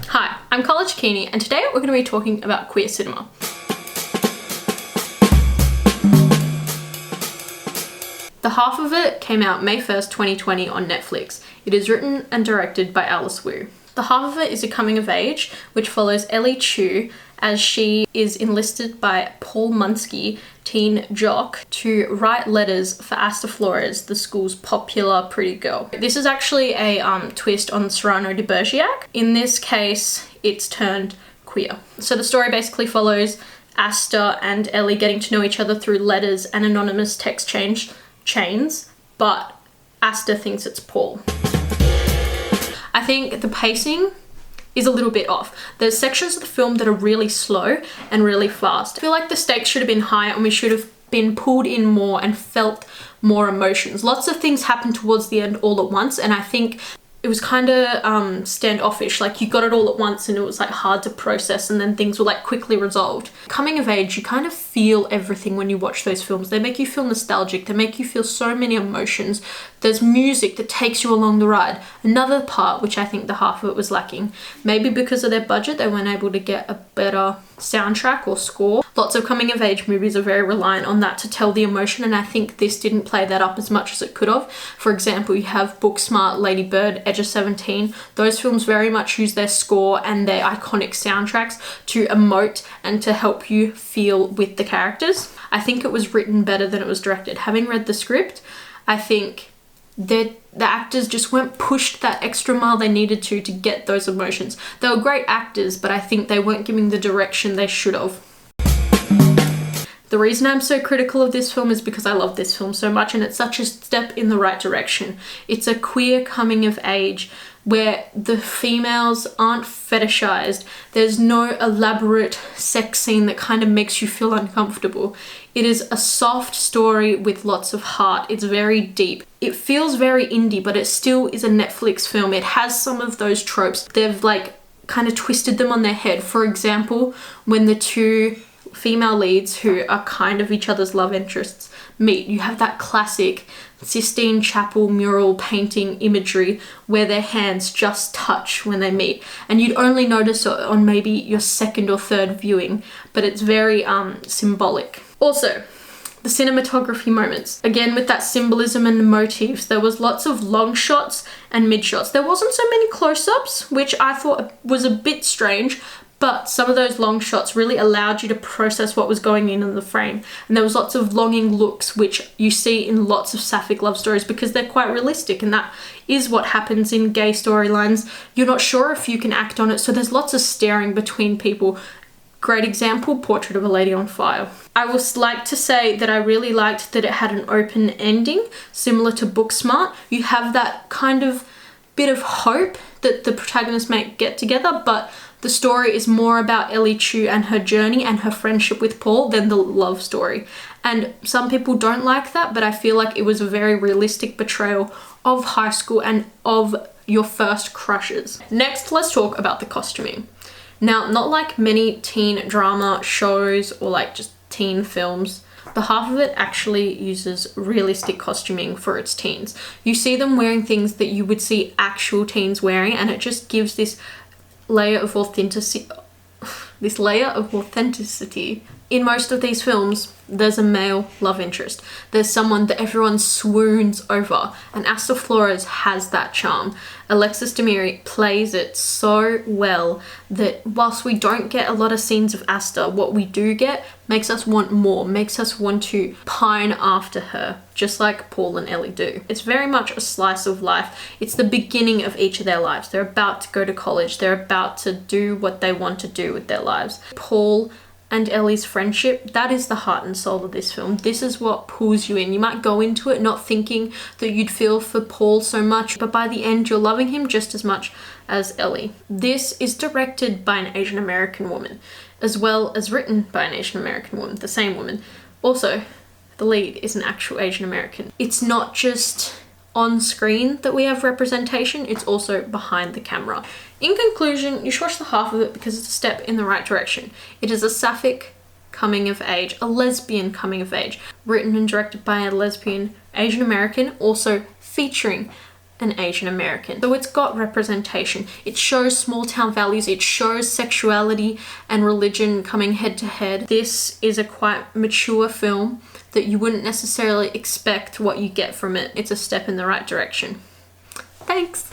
Hi, I'm College Keeney, and today we're going to be talking about queer cinema. The half of it came out May 1st, 2020 on Netflix. It is written and directed by Alice Wu. The half of it is a coming of age, which follows Ellie Chu as she is enlisted by Paul Munsky, teen jock, to write letters for Asta Flores, the school's popular pretty girl. This is actually a twist on Cyrano de Bergerac. In this case, it's turned queer. So the story basically follows Asta and Ellie getting to know each other through letters and anonymous text chains, but Asta thinks it's Paul. I think the pacing is a little bit off. There's sections of the film that are really slow and really fast. I feel like the stakes should have been higher and we should have been pulled in more and felt more emotions. Lots of things happen towards the end all at once, and I think it was kind of standoffish. Like, you got it all at once and it was like hard to process, and then things were like quickly resolved. Coming of age, you kind of feel everything when you watch those films. They make you feel nostalgic. They make you feel so many emotions. There's music that takes you along the ride. Another part, which I think the half of it was lacking, maybe because of their budget, they weren't able to get a better soundtrack or score. Lots of coming of age movies are very reliant on that to tell the emotion, and I think this didn't play that up as much as it could have. For example, you have Booksmart, Lady Bird, Edge of 17. Those films very much use their score and their iconic soundtracks to emote and to help you feel with the characters. I think it was written better than it was directed. Having read the script, I think the actors just weren't pushed that extra mile they needed to get those emotions. They were great actors, but I think they weren't giving the direction they should have. The reason I'm so critical of this film is because I love this film so much, and it's such a step in the right direction. It's a queer coming of age where the females aren't fetishized. There's no elaborate sex scene that kind of makes you feel uncomfortable. It is a soft story with lots of heart. It's very deep. It feels very indie, but it still is a Netflix film. It has some of those tropes. They've like kind of twisted them on their head. For example, when the two female leads, who are kind of each other's love interests, meet, you have that classic Sistine Chapel mural painting imagery where their hands just touch when they meet, and you'd only notice it on maybe your second or third viewing, but it's very symbolic. Also, the cinematography moments, again with that symbolism and motifs, there was lots of long shots and mid shots. There wasn't so many close-ups, which I thought was a bit strange, but some of those long shots really allowed you to process what was going in the frame. And there was lots of longing looks, which you see in lots of sapphic love stories because they're quite realistic, and that is what happens in gay storylines. You're not sure if you can act on it, so there's lots of staring between people. Great example, Portrait of a Lady on Fire. I would like to say that I really liked that it had an open ending, similar to Booksmart. You have that kind of bit of hope that the protagonists might get together, but the story is more about Ellie Chu and her journey and her friendship with Paul than the love story. And some people don't like that, but I feel like it was a very realistic portrayal of high school and of your first crushes. Next, let's talk about the costuming. Now, not like many teen drama shows or like just teen films, the half of it actually uses realistic costuming for its teens. You see them wearing things that you would see actual teens wearing, and it just gives this layer of authenticity. In most of these films, there's a male love interest. There's someone that everyone swoons over, and Asta Flores has that charm. Alexis Demiri plays it so well that whilst we don't get a lot of scenes of Asta, what we do get makes us want more, makes us want to pine after her, just like Paul and Ellie do. It's very much a slice of life. It's the beginning of each of their lives. They're about to go to college. They're about to do what they want to do with their lives. Paul and Ellie's friendship, that is the heart and soul of this film. This is what pulls you in. You might go into it not thinking that you'd feel for Paul so much, but by the end you're loving him just as much as Ellie. This is directed by an Asian American woman, as well as written by an Asian American woman, the same woman. Also, the lead is an actual Asian American. It's not just on screen that we have representation, it's also behind the camera. In conclusion, you should watch the half of it because it's a step in the right direction. It is a sapphic coming of age, a lesbian coming of age, written and directed by a lesbian Asian American, also featuring an Asian American. So it's got representation. It shows small town values. It shows sexuality and religion coming head to head. This is a quite mature film that you wouldn't necessarily expect what you get from it. It's a step in the right direction. Thanks.